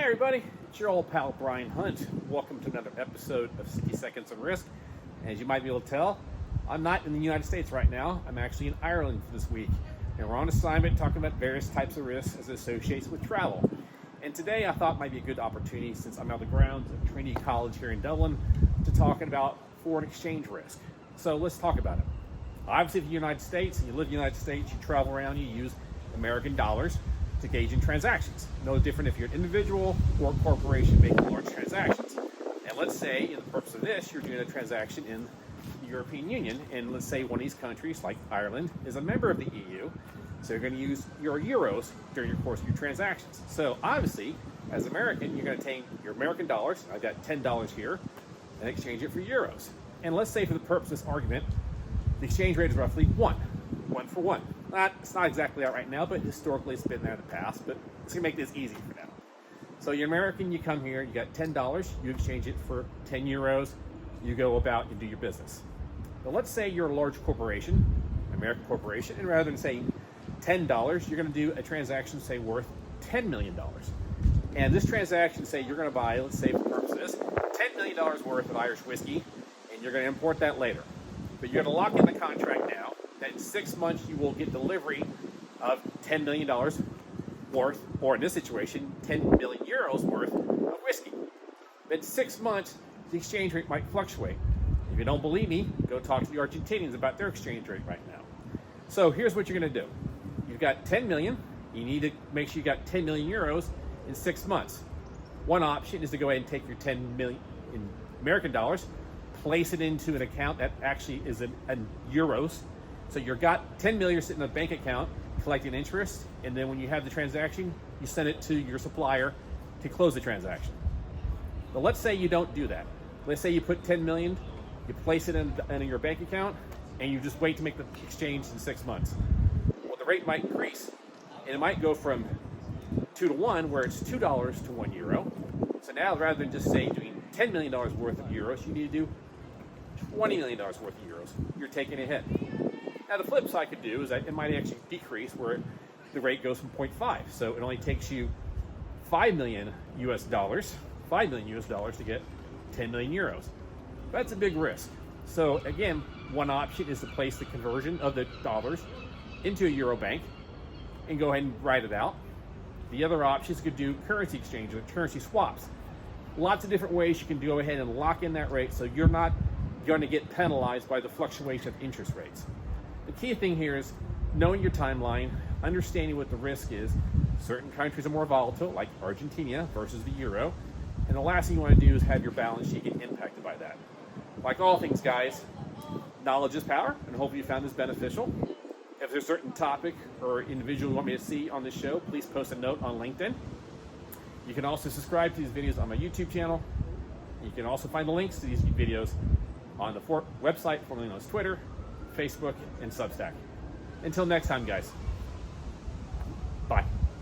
everybody, it's your old pal Brian Hunt. Welcome to another episode of 60 Seconds of Risk. As you might be able to tell, I'm not in the United States right now. I'm actually in Ireland for this week. And we're on assignment talking about various types of risks as it associates with travel. And today I thought might be a good opportunity, since I'm out of the grounds at Trinity College here in Dublin, to talk about foreign exchange risk. So let's talk about it. Obviously, if you're in the United States and you live in the United States, you travel around, you use American dollars to gauge in transactions. No different if you're an individual or a corporation making large transactions. And let's say, in the purpose of this, you're doing a transaction in the European Union, and let's say one of these countries, like Ireland, is a member of the EU, so you're going to use your euros during your course of your transactions. So obviously, as an American, you're going to take your American dollars, I've got $10 here, and exchange it for euros. And let's say, for the purpose of this argument, the exchange rate is roughly one for one. It's not exactly that right now, but historically it's been that in the past, but it's going to make this easy for now. So you're American, you come here, you got $10, you exchange it for 10 euros, you go about and do your business. But let's say you're a large corporation, American corporation, and rather than saying $10, you're going to do a transaction, say, worth $10 million. And this transaction, say you're going to buy, let's say for the purpose of this, $10 million worth of Irish whiskey, and you're going to import that later. But you're going to lock in the contract now that in 6 months you will get delivery of $10 million worth, or in this situation, 10 million euros worth of whiskey. But in 6 months, the exchange rate might fluctuate. If you don't believe me, go talk to the Argentinians about their exchange rate right now. So here's what you're going to do. You've got 10 million. You need to make sure you got 10 million euros in 6 months. One option is to go ahead and take your 10 million in American dollars, place it into an account that actually is in euros. So you've got 10 million sitting in a bank account collecting interest, and then when you have the transaction, you send it to your supplier to close the transaction. But let's say you don't do that. Let's say you put 10 million, you place it in your bank account, and you just wait to make the exchange in 6 months. Well, the rate might increase, and it might go from 2 to 1, where it's $2 to 1 euro. So now, rather than just say doing $10 million worth of euros, you need to do $20 million worth of euros. You're taking a hit. Now, the flip side could do is that it might actually decrease, where the rate goes from 0.5. So it only takes you $5 million US dollars to get 10 million euros. That's a big risk. So again, one option is to place the conversion of the dollars into a euro bank and go ahead and write it out. The other option is to do currency exchange or currency swaps. Lots of different ways you can go ahead and lock in that rate, so you're not going to get penalized by the fluctuation of interest rates. The key thing here is knowing your timeline, understanding what the risk is. Certain countries are more volatile, like Argentina versus the euro. And the last thing you want to do is have your balance sheet get impacted by that. Like all things, guys, knowledge is power, and hopefully you found this beneficial. If there's a certain topic or individual you want me to see on this show, please post a note on LinkedIn. You can also subscribe to these videos on my YouTube channel. You can also find the links to these videos on the website, formerly known as Twitter, Facebook, and Substack. Until next time, guys.